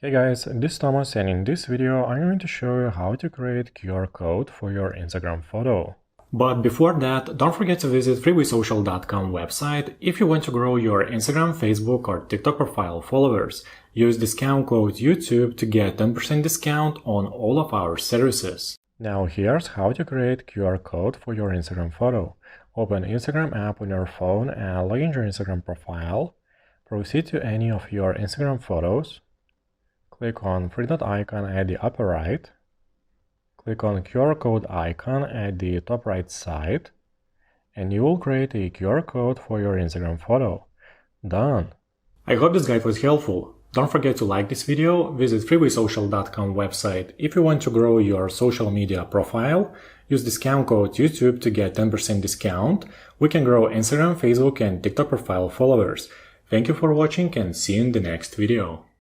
Hey guys, this is Thomas, and in this video I'm going to show you how to create QR code for your Instagram photo. But before that, don't forget to visit freewaysocial.com website if you want to grow your Instagram, Facebook or TikTok profile followers. Use discount code YouTube to get 10% discount on all of our services. Now here's how to create QR code for your Instagram photo. Open Instagram app on your phone and log into your Instagram profile. Proceed to any of your Instagram photos. Click on three dot icon at the upper right. Click on QR code icon at the top right side, and you will create a QR code for your Instagram photo. Done! I hope this guide was helpful. Don't forget to like this video, visit freewaysocial.com website if you want to grow your social media profile. Use discount code YouTube to get 10% discount. We can grow Instagram, Facebook and TikTok profile followers. Thank you for watching and see you in the next video.